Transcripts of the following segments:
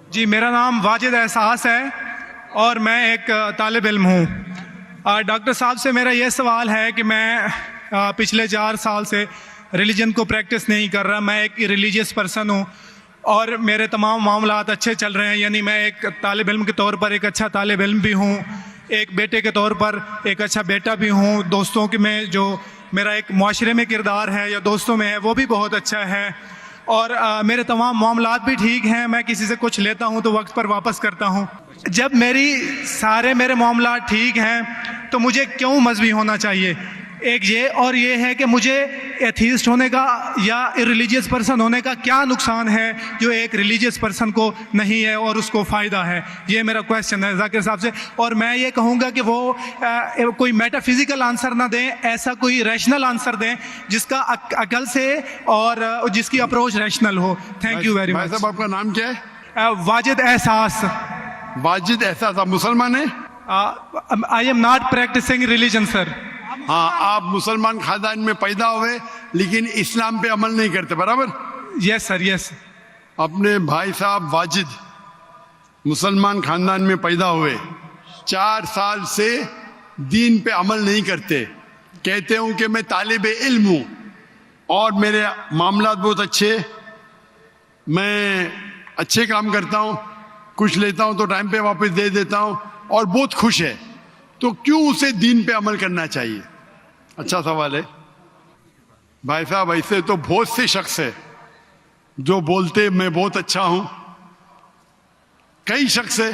जी, मेरा नाम वाजिद एहसास है और मैं एक तालिब इल्म हूँ। डॉक्टर साहब से मेरा ये सवाल है कि मैं पिछले 4 साल से रिलीजन को प्रैक्टिस नहीं कर रहा। मैं एक रिलीजियस पर्सन हूँ और मेरे तमाम मामलात अच्छे चल रहे हैं, यानी मैं एक तालिब इल्म के तौर पर एक अच्छा तालिब इल्म भी हूँ, एक बेटे के तौर पर एक अच्छा बेटा भी हूँ। दोस्तों के में जो मेरा एक माशरे में किरदार है या दोस्तों में है वो भी बहुत अच्छा है और मेरे तमाम मामलात भी ठीक हैं। मैं किसी से कुछ लेता हूं तो वक्त पर वापस करता हूं। जब मेरे मामलात ठीक हैं तो मुझे क्यों मजहबी होना चाहिए? एक ये और ये है कि मुझे एथीस्ट होने का या रिलीजियस पर्सन होने का क्या नुकसान है जो एक रिलीजियस पर्सन को नहीं है और उसको फ़ायदा है? ये मेरा क्वेश्चन है जाकिर साहब से। और मैं ये कहूँगा कि वो कोई मेटाफिजिकल आंसर ना दें, ऐसा कोई रैशनल आंसर दें जिसका अकल से और जिसकी अप्रोच रैशनल हो। Thank you very much. साहब आपका नाम क्या है? वाजिद एहसास। वाजिद एहसास, आप मुसलमान हैं? I am not practising religion sir. हाँ, आप मुसलमान खानदान में पैदा हुए लेकिन इस्लाम पे अमल नहीं करते, बराबर? Yes sir, yes. अपने भाई साहब वाजिद मुसलमान खानदान में पैदा हुए, 4 साल से दीन पे अमल नहीं करते, कहते हूं कि मैं तालिब इल्म हूं और मेरे मामलात बहुत अच्छे, मैं अच्छे काम करता हूं, कुछ लेता हूं तो टाइम पे वापस दे देता हूं और बहुत खुश है, तो क्यों उसे दीन पे अमल करना चाहिए? अच्छा सवाल है भाई साहब। ऐसे तो बहुत से शख्स है जो बोलते मैं बहुत अच्छा हूं। कई शख्स है।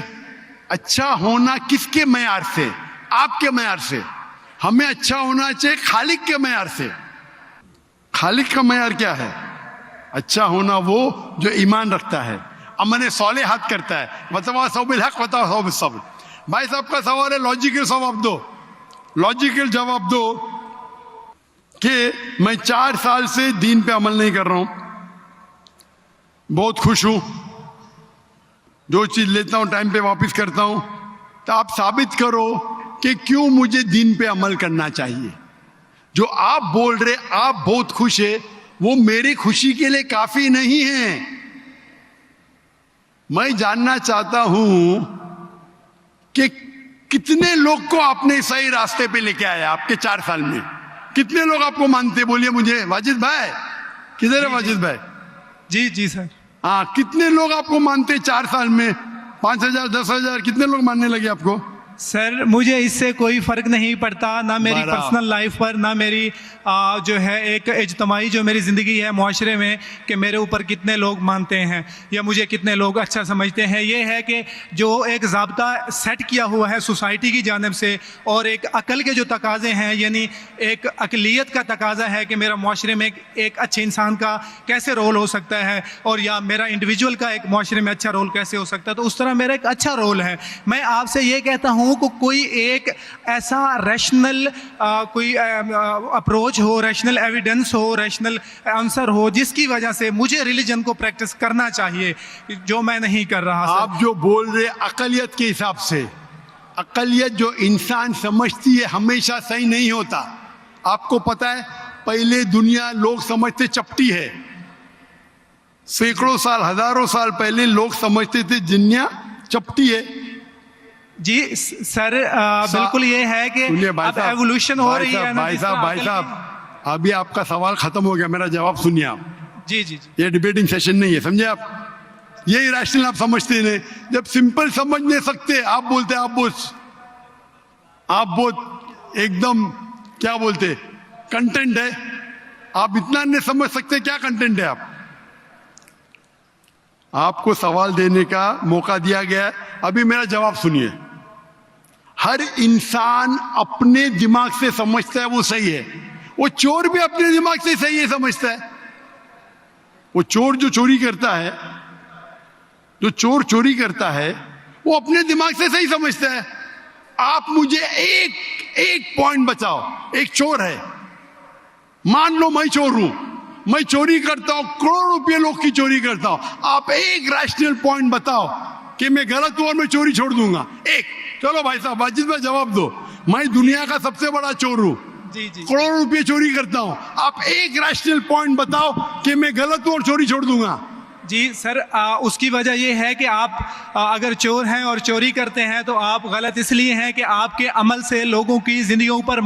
अच्छा होना किसके मयार से? आपके मयार से। हमें अच्छा होना चाहिए खालिक के मयार से। खालिक का मयार क्या है? अच्छा होना वो जो ईमान रखता है, अमल सालेहात करता है, वतवासौ बिल हक वतवासौ बिस सब्र। भाई साहब का सवाल है, लॉजिकल जवाब दो, लॉजिकल जवाब दो कि मैं 4 साल से दीन पे अमल नहीं कर रहा हूं, बहुत खुश हूं, जो चीज लेता हूं टाइम पे वापस करता हूं, तो आप साबित करो कि क्यों मुझे दीन पे अमल करना चाहिए। जो आप बोल रहे आप बहुत खुश है, वो मेरी खुशी के लिए काफी नहीं है। मैं जानना चाहता हूं कि कितने लोग को आपने सही रास्ते पे लेके आया आपके 4 साल में? कितने लोग आपको मानते? बोलिए मुझे। वाजिद भाई किधर है? वाजिद भाई जी जी सर। हाँ, कितने लोग आपको मानते 4 साल में? 5,000 10,000 कितने लोग मानने लगे आपको? सर मुझे इससे कोई फ़र्क नहीं पड़ता, ना मेरी पर्सनल लाइफ पर, ना मेरी जो है एक इज्तमाही जो मेरी ज़िंदगी है माशरे में, कि मेरे ऊपर कितने लोग मानते हैं या मुझे कितने लोग अच्छा समझते हैं। ये है कि जो एक ज़ाब्ता सेट किया हुआ है सोसाइटी की जानिब से और एक अकल के जो तकाज़े हैं, यानी एक अकलियत का तकाज़ा है कि मेरा माशरे में एक अच्छे इंसान का कैसे रोल हो सकता है और या मेरा इंडिविजुअल का एक माशरे में अच्छा रोल कैसे हो सकता है, तो उस तरह मेरा एक अच्छा रोल है। मैं आपसे ये कहता हूँ को कोई एक ऐसा रैशनल कोई अप्रोच हो, रैशनल एविडेंस हो, रैशनल आंसर हो जिसकी वजह से मुझे रिलीजन को प्रैक्टिस करना चाहिए, जो मैं नहीं कर रहा। आप जो बोल रहे अकलियत के हिसाब से, अकलियत जो इंसान समझती है हमेशा सही नहीं होता। आपको पता है, पहले दुनिया लोग समझते चपटी है। सैकड़ों साल, हजारों साल पहले लोग समझते थे दुनिया चपटी है। जी सर, बिल्कुल ये है कि अब एवोल्यूशन हो रही है। भाई साहब अभी आपका सवाल खत्म हो गया, मेरा जवाब सुनिए आप। जी जी जी। ये डिबेटिंग सेशन नहीं है, समझे आप? ये रैशनल आप समझते नहीं। जब सिंपल समझ नहीं सकते आप बोलते आप बहुत एकदम क्या बोलते कंटेंट है। आप इतना नहीं समझ सकते क्या कंटेंट है। आपको सवाल देने का मौका दिया गया, अभी मेरा जवाब सुनिए। हर इंसान अपने दिमाग से समझता है वो सही है। वो चोर भी अपने दिमाग से सही है समझता है। वो चोर जो चोरी करता है, जो चोर चोरी करता है, वो अपने दिमाग से सही समझता है। आप मुझे एक पॉइंट बताओ। एक चोर है, मान लो मैं चोर हूं, मैं चोरी करता हूं, करोड़ों रुपये लोग की चोरी करता हूं। आप एक रैशनल पॉइंट बताओ कि मैं गलत हूं और मैं चोरी छोड़ दूंगा। एक। चलो भाई साहब वाजिद भाई जवाब दो। मैं दुनिया का सबसे बड़ा चोर हूं, करोड़ों रुपये चोरी करता हूं। आप एक रैशनल पॉइंट बताओ कि मैं गलत हूं और चोरी छोड़ दूंगा। जी सर, उसकी वजह ये है कि आप अगर चोर हैं और चोरी करते हैं तो आप गलत इसलिए हैं कि आपके अमल से लोगों की जिंदगियों पर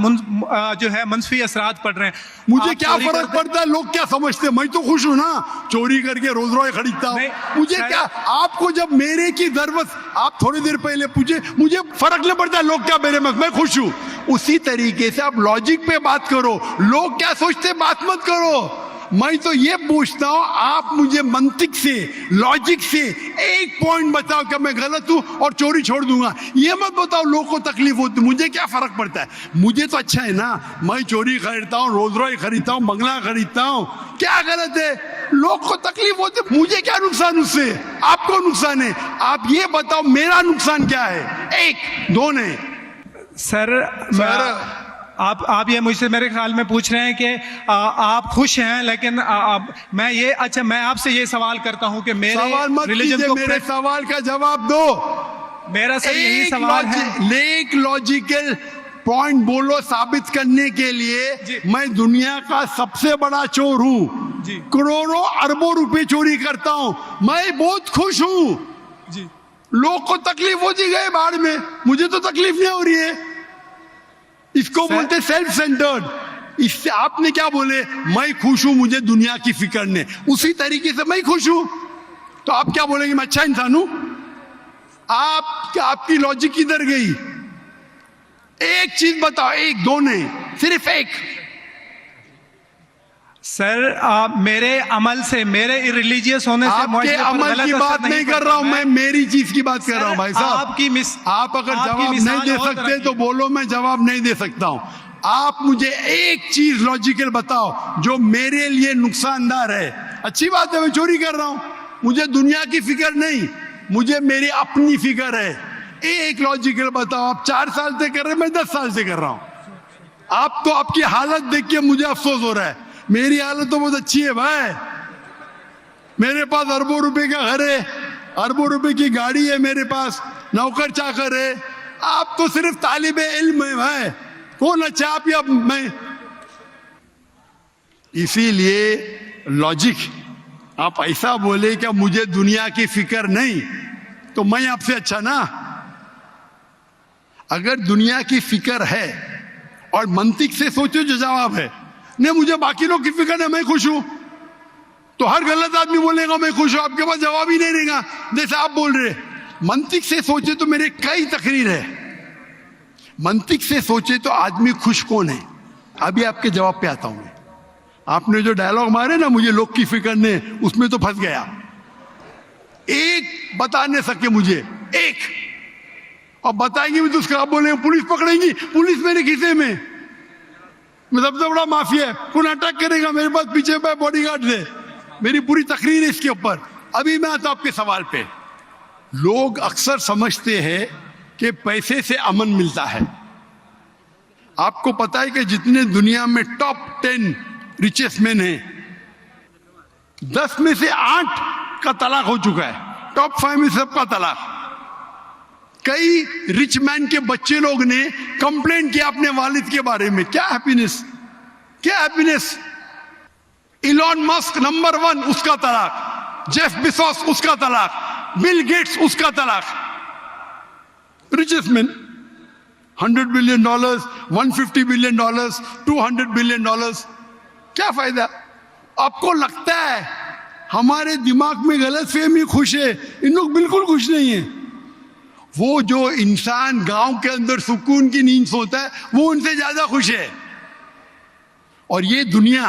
जो है मंफी असरात पड़ रहे हैं। मुझे आप क्या चोरी फर्क करते- पड़ता है लोग क्या समझते हैं, मैं तो खुश हूं ना, चोरी करके रोज रोज खरीदता हूं। नहीं, मुझे सर- क्या, आपको जब मेरे की जरूरत, आप थोड़ी देर पहले पूछे, मुझे फर्क नहीं पड़ता लोग क्या मेरे में, मैं खुश हूं। उसी तरीके से आप लॉजिक पे बात करो, लोग क्या सोचते बात मत करो। मैं तो ये पूछता हूं, आप मुझे मंतिक से, लॉजिक से एक पॉइंट बताओ कि मैं गलत हूं और चोरी छोड़ दूंगा। ये मत बताओ लोग को तकलीफ होती, मुझे क्या फर्क पड़ता है, मुझे तो अच्छा है ना। मैं चोरी खरीदता हूं, रोज रोज खरीदता हूं, बंगला खरीदता हूं, क्या गलत है? लोग को तकलीफ होती, मुझे क्या नुकसान उससे, आपको नुकसान है। आप ये बताओ मेरा नुकसान क्या है, एक दो नहीं। सर आप ये मुझसे मेरे ख्याल में पूछ रहे हैं कि आप खुश हैं, लेकिन मैं आपसे ये सवाल करता हूं कि मेरे सवाल मत रिलीजन कीजिए, को मेरे सवाल का जवाब दो। मेरा सर यही सवाल है। एक लॉजिकल पॉइंट बोलो साबित करने के जी। लिए। मैं दुनिया का सबसे बड़ा चोर हूं, जी। करोड़ों अरबों रुपए चोरी करता हूं, मैं बहुत खुश हूं। जी लोग को तकलीफ होती गई बाढ़ में, मुझे तो तकलीफ नहीं हो रही है। इसको बोलते सेल्फ सेंटर्ड। इससे आपने क्या बोले, मैं खुश हूं, मुझे दुनिया की फिक्र नहीं, उसी तरीके से मैं खुश हूं, तो आप क्या बोलेंगे मैं अच्छा इंसान हूं? आपकी लॉजिक किधर गई? एक चीज बताओ, एक दो नहीं, सिर्फ एक। सर मेरे अमल से, मेरे रिलीजियस होने से आपके मुआशरे पर अमल गलत की असर बात नहीं कर रहा हूं मैं, मेरी चीज की बात कर रहा हूं भाई साहब। आप अगर जवाब नहीं दे सकते तो बोलो, मैं जवाब नहीं दे सकता हूं। आप मुझे एक चीज लॉजिकल बताओ जो मेरे लिए नुकसानदार है। अच्छी बात है, मैं चोरी कर रहा हूं, मुझे दुनिया की फिक्र नहीं, मुझे मेरी अपनी फिक्र है। एक लॉजिकल बताओ। आप 4 साल से कर रहे हैं, मैं 10 साल से कर रहा हूं। आप तो आपकी हालत देख के मुझे अफसोस हो रहा है, मेरी हालत तो बहुत अच्छी है भाई। मेरे पास अरबों रुपए का घर है, अरबों रुपए की गाड़ी है मेरे पास, नौकर चाकर है। आप तो सिर्फ तालिबे इल्म है भाई, कौन अच्छा आप या मैं? इसीलिए लॉजिक, आप ऐसा बोले क्या मुझे दुनिया की फिक्र नहीं, तो मैं आपसे अच्छा ना। अगर दुनिया की फिक्र है और मंतिक से सोचो जो जवाब है, नहीं मुझे बाकी लोग की फिक्र है, मैं खुश हूं, तो हर गलत आदमी बोलेगा मैं खुश हूं, आपके पास जवाब ही नहीं रहेगा जैसे आप बोल रहे। मंतिक से सोचे तो मेरे कई तकरीर है, मंतिक से सोचे तो आदमी खुश कौन है? अभी आपके जवाब पे आता हूं मैं। आपने जो डायलॉग मारे ना, मुझे लोग की फिक्र नहीं, उसमें तो फंस गया। एक बता नहीं सके मुझे, एक। अब बताएंगे भी तो उसका आप बोलेंगे पुलिस पकड़ेगी, पुलिस मेरे खीसे में, मैं सबसे बड़ा माफिया है, कौन अटैक करेगा, मेरे पास पीछे पे बॉडीगार्ड है। मेरी पूरी तकरीर है इसके ऊपर। अभी मैं आता हूं आपके सवाल पे। लोग अक्सर समझते हैं कि पैसे से अमन मिलता है। आपको पता है कि जितने दुनिया में टॉप 10 रिचेस्ट मैन हैं, 10 में से 8 का तलाक हो चुका है, टॉप 5 में सबका तलाक। कई रिच मैन के बच्चे लोग ने कंप्लेंट किया अपने वालिद के बारे में, क्या हैप्पीनेस, क्या हैप्पीनेस। इलॉन मस्क नंबर 1, उसका तलाक। जेफ बेजोस उसका तलाक। बिल गेट्स उसका तलाक। Richest man, $100 billion, $150 billion, $200 billion. क्या फायदा? आपको लगता है हमारे दिमाग में गलत फहमी खुश है, इन लोग बिल्कुल खुश नहीं है। वो जो इंसान गांव के अंदर सुकून की नींद सोता है, वो उनसे ज्यादा खुश है। और ये दुनिया,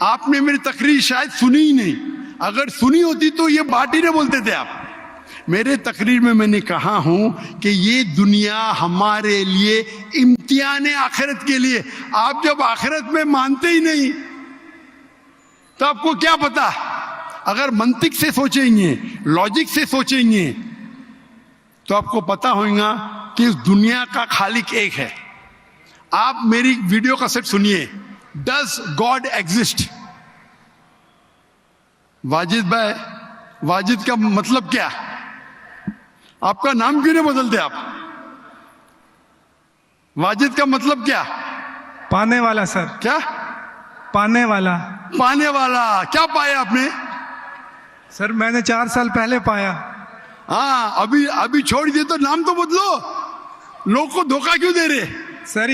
आपने मेरी तकरीर शायद सुनी ही नहीं, अगर सुनी होती तो ये बात ही नहीं बोलते थे आप। मेरे तकरीर में मैंने कहा हूं कि ये दुनिया हमारे लिए इम्तिहान है आखिरत के लिए। आप जब आखिरत में मानते ही नहीं तो आपको क्या पता? अगर मंतिक से सोचेंगे, लॉजिक से सोचेंगे, तो आपको पता होगा कि इस दुनिया का खालिक एक है। आप मेरी वीडियो कैसेट सुनिए, डज गॉड एग्जिस्ट? वाजिद भाई, वाजिद का मतलब क्या? आपका नाम क्यों नहीं बदलते आप? वाजिद का मतलब क्या? पाने वाला सर। क्या? पाने वाला। पाने वाला। क्या पाया आपने? सर मैंने 4 साल पहले पाया। हाँ, अभी अभी छोड़ दिए तो नाम तो बदलो। लोग को धोखा क्यों दे रहे? सर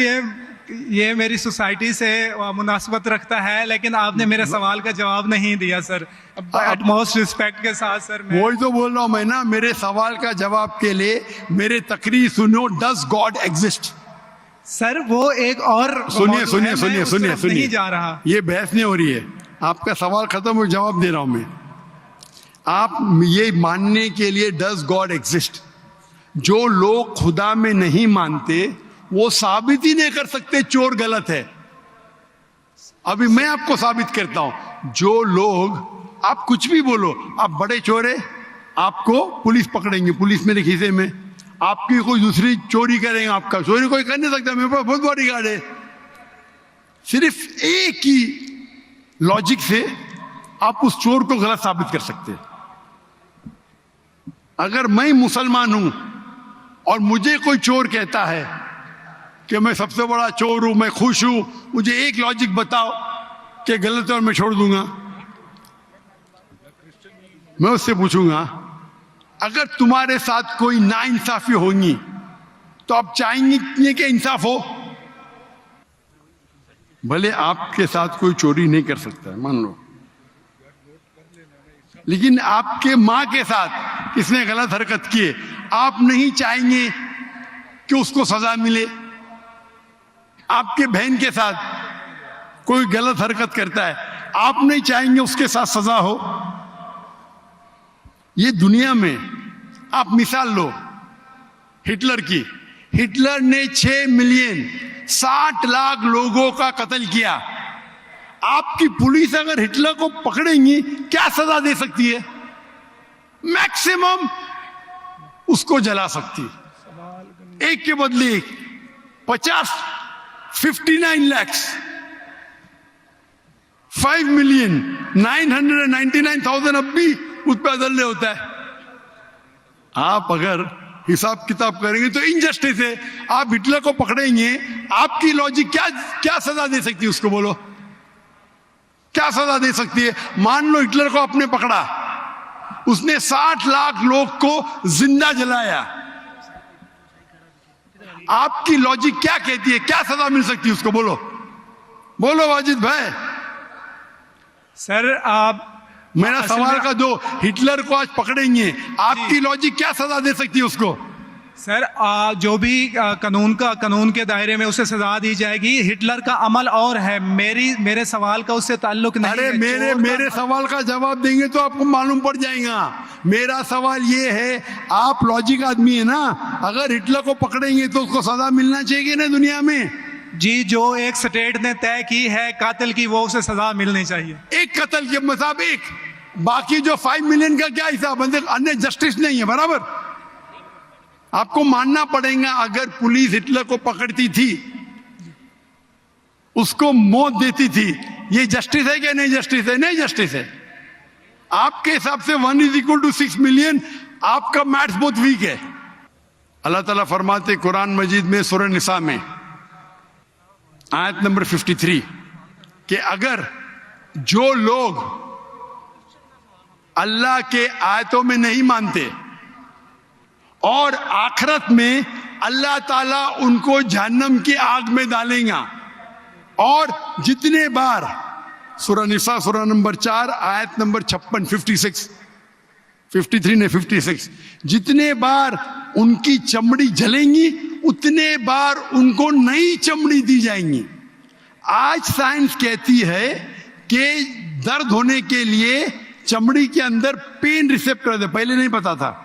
ये मेरी सोसाइटी से मुनासबत रखता है, लेकिन आपने मेरे सवाल का जवाब नहीं दिया सर। एटमोस्ट रिस्पेक्ट के साथ सर, वही तो बोल रहा हूं मैं ना, मेरे सवाल का जवाब के लिए मेरे तकरीर सुनो। Does God exist? सर वो एक और सुनिए सुनिए सुनिए सुनिए नहीं सुनिए, जा रहा। ये बहस नहीं हो रही है, आपका सवाल खत्म हो, जवाब दे रहा हूं मैं। आप ये मानने के लिए डज गॉड एग्जिस्ट, जो लोग खुदा में नहीं मानते वो साबित ही नहीं कर सकते चोर गलत है। अभी मैं आपको साबित करता हूं। जो लोग, आप कुछ भी बोलो, आप बड़े चोर है, आपको पुलिस पकड़ेंगे, पुलिस मेरे खीसे में, आपकी कोई दूसरी चोरी करेंगे, आपका चोरी कोई कर नहीं सकता, मेरे पास बहुत बड़ी गार्ड है। सिर्फ एक ही लॉजिक से आप उस चोर को गलत साबित कर सकते हैं। अगर मैं मुसलमान हूं और मुझे कोई चोर कहता है कि मैं सबसे बड़ा चोर हूं, मैं खुश हूं, मुझे एक लॉजिक बताओ कि गलत है और मैं छोड़ दूंगा। मैं उससे पूछूंगा, अगर तुम्हारे साथ कोई नाइंसाफी होगी तो आप चाहेंगे कि इंसाफ हो? भले आपके साथ कोई चोरी नहीं कर सकता है, मान लो, लेकिन आपके मां के साथ किसने गलत हरकत की है, आप नहीं चाहेंगे कि उसको सजा मिले? आपके बहन के साथ कोई गलत हरकत करता है, आप नहीं चाहेंगे उसके साथ सजा हो? ये दुनिया में आप मिसाल लो हिटलर की। हिटलर ने 6 मिलियन 60 लाख लोगों का कत्ल किया। आपकी पुलिस अगर हिटलर को पकड़ेंगी क्या सजा दे सकती है? मैक्सिमम उसको जला सकती है, एक के बदले एक। 59 लाख 5,999,000 अब भी उस पर अदल्य होता है। आप अगर हिसाब किताब करेंगे तो इनजस्टिस है। आप हिटलर को पकड़ेंगे, आपकी लॉजिक क्या सजा दे सकती है उसको? बोलो, क्या सजा दे सकती है? मान लो हिटलर को आपने पकड़ा, उसने 60 लाख लोग को जिंदा जलाया, आपकी लॉजिक क्या कहती है? क्या सजा मिल सकती है उसको? बोलो बोलो वाजिद भाई। सर आप मेरा सवाल का दो, हिटलर को आज पकड़ेंगे, आपकी लॉजिक क्या सजा दे सकती है उसको? सर जो भी कानून के दायरे में उसे सजा दी जाएगी। हिटलर का अमल और है, मेरे सवाल का उससे ताल्लुक नहीं अरे है। मेरे सवाल का जवाब देंगे तो आपको मालूम पड़ जाएगा। मेरा सवाल ये है, आप लॉजिक आदमी है ना, अगर हिटलर को पकड़ेंगे तो उसको सजा मिलना चाहिए ना दुनिया में? जी, जो एक स्टेट ने तय की है कातिल की, वो उसे सजा मिलनी चाहिए। एक कत्ल के मतलब एक, बाकी जो 5 मिलियन का क्या हिसाब? अन्य जस्टिस नहीं है, बराबर? आपको मानना पड़ेगा, अगर पुलिस हिटलर को पकड़ती थी, उसको मौत देती थी, ये जस्टिस है क्या? नहीं जस्टिस है, नहीं जस्टिस है। आपके हिसाब से 1 = 6 मिलियन, आपका मैथ्स बहुत वीक है। अल्लाह ताला फरमाते कुरान मजीद में सूरह निसा में आयत नंबर 53 कि अगर जो लोग अल्लाह के आयतों में नहीं मानते और आखिरत में अल्लाह ताला उनको जहन्नम की आग में डालेगा, और जितने बार, सूरह निसा सूरह नंबर 4 आयत नंबर 56, 53 ने 56, जितने बार उनकी चमड़ी जलेंगी उतने बार उनको नई चमड़ी दी जाएंगी। आज साइंस कहती है कि दर्द होने के लिए चमड़ी के अंदर पेन रिसेप्टर है, पहले नहीं पता था।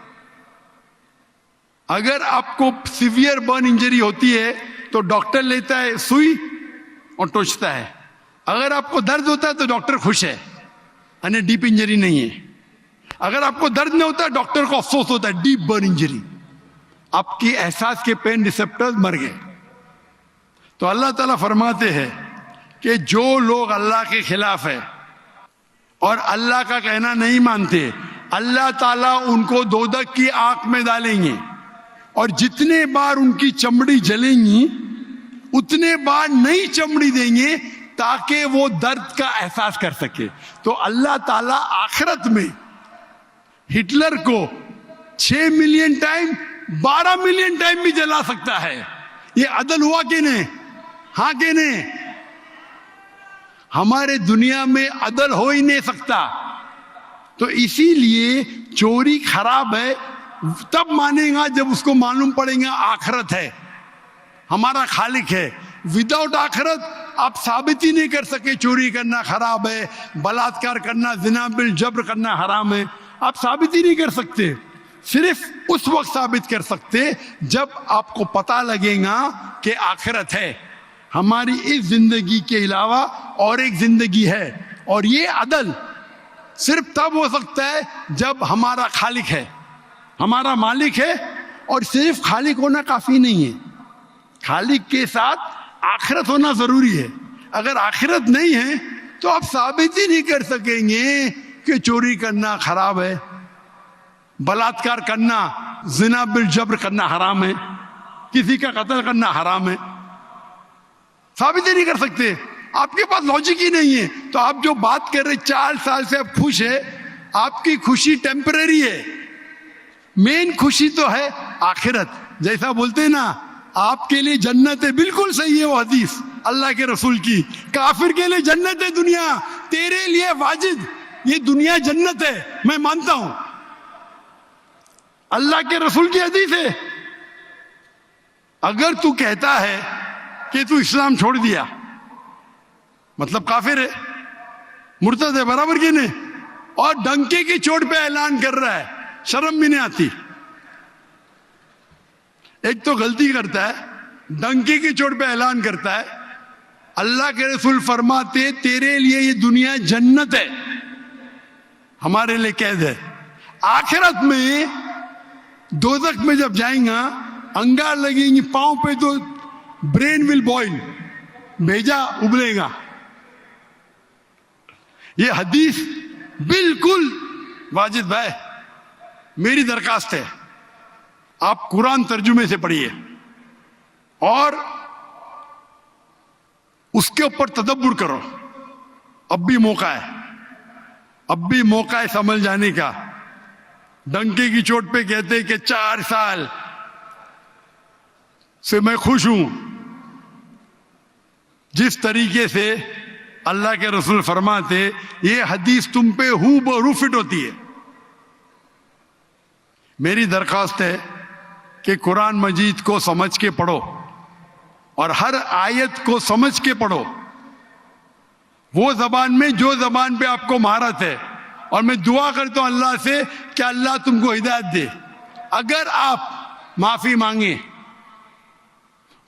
अगर आपको सीवियर बर्न इंजरी होती है तो डॉक्टर लेता है सुई और टोचता है। अगर आपको दर्द होता है तो डॉक्टर खुश है, यानी डीप इंजरी नहीं है। अगर आपको दर्द नहीं होता, डॉक्टर को अफसोस होता है, डीप बर्न इंजरी, आपकी एहसास के पेन रिसेप्टर्स मर गए। तो अल्लाह ताला फरमाते हैं कि जो लोग अल्लाह के खिलाफ है और अल्लाह का कहना नहीं मानते, अल्लाह ताला उनको दोजख की आग में डालेंगे, और जितने बार उनकी चमड़ी जलेंगी उतने बार नई चमड़ी देंगे ताकि वो दर्द का एहसास कर सके। तो अल्लाह ताला आखिरत में हिटलर को 6 मिलियन टाइम 12 मिलियन टाइम भी जला सकता है। ये अदल हुआ कि नहीं? हाँ कि नहीं? हमारे दुनिया में अदल हो ही नहीं सकता। तो इसीलिए चोरी खराब है तब मानेगा जब उसको मालूम पड़ेगा आखिरत है, हमारा खालिक है। विदाउट आखिरत आप साबित ही नहीं कर सके चोरी करना खराब है, बलात्कार करना, जिना बिल जब्र करना हराम है। आप साबित ही नहीं कर सकते। सिर्फ उस वक्त साबित कर सकते जब आपको पता लगेगा कि आखिरत है, हमारी इस जिंदगी के अलावा और एक जिंदगी है। और ये अदल सिर्फ तब हो सकता है जब हमारा खालिक है, हमारा मालिक है। और सिर्फ खालिक होना काफी नहीं है, खालिक के साथ आखिरत होना जरूरी है। अगर आखिरत नहीं है तो आप साबित ही नहीं कर सकेंगे कि चोरी करना खराब है, बलात्कार करना, जिना बिल जब्र करना हराम है, किसी का कत्ल करना हराम है। साबित ही नहीं कर सकते, आपके पास लॉजिक ही नहीं है। तो आप जो बात कर रहे 4 साल से आप खुश है, आपकी खुशी टेम्परेरी है। मेन खुशी तो है आखिरत। जैसा बोलते हैं ना, आपके लिए जन्नत है, बिल्कुल सही है वो हदीस अल्लाह के रसूल की। काफिर के लिए जन्नत है दुनिया, तेरे लिए वाजिद ये दुनिया जन्नत है, मैं मानता हूं। अल्लाह के रसूल की हदीस है। अगर तू कहता है कि तू इस्लाम छोड़ दिया, मतलब काफिर है, मुर्तद है, बराबर की नहीं, और डंके की चोट पे ऐलान कर रहा है, शर्म भी नहीं आती। एक तो गलती करता है, डंके की चोट पे ऐलान करता है। अल्लाह के रसूल फरमाते तेरे लिए ये दुनिया जन्नत है, हमारे लिए कैद है। आखिरत में दोजख में जब जाएगा, अंगार लगेंगी पांव पे तो ब्रेन विल बॉइल, भेजा उबलेगा। ये हदीस बिल्कुल वाजिद भाई, मेरी दरखास्त है आप कुरान तर्जुमे से पढ़िए और उसके ऊपर तदब्बुर करो। अब भी मौका है, अब भी मौका है समझ जाने का। डंके की चोट पे कहते कि 4 साल से मैं खुश हूं। जिस तरीके से अल्लाह के रसूल फरमाते, ये हदीस तुम पे हूबहू फिट होती है। मेरी दरखास्त है कि कुरान मजीद को समझ के पढ़ो और हर आयत को समझ के पढ़ो, वो जबान में जो जबान पे आपको महारत है। और मैं दुआ करता हूं अल्लाह से कि अल्लाह तुमको हिदायत दे। अगर आप माफी मांगे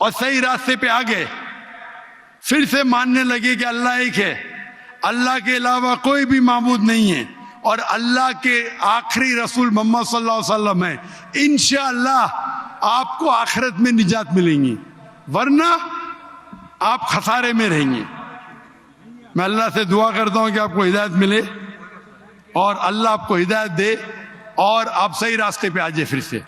और सही रास्ते पे आ गए, फिर से मानने लगे कि अल्लाह एक है, अल्लाह के अलावा कोई भी माबूद नहीं है और अल्लाह के आखिरी रसूल मोहम्मद सल्लल्लाहु अलैहि वसल्लम है, इंशाअल्लाह आपको आखिरत में निजात मिलेंगी, वरना आप खसारे में रहेंगे। मैं अल्लाह से दुआ करता हूं कि आपको हिदायत मिले और अल्लाह आपको हिदायत दे और आप सही रास्ते पे आ जाए फिर से।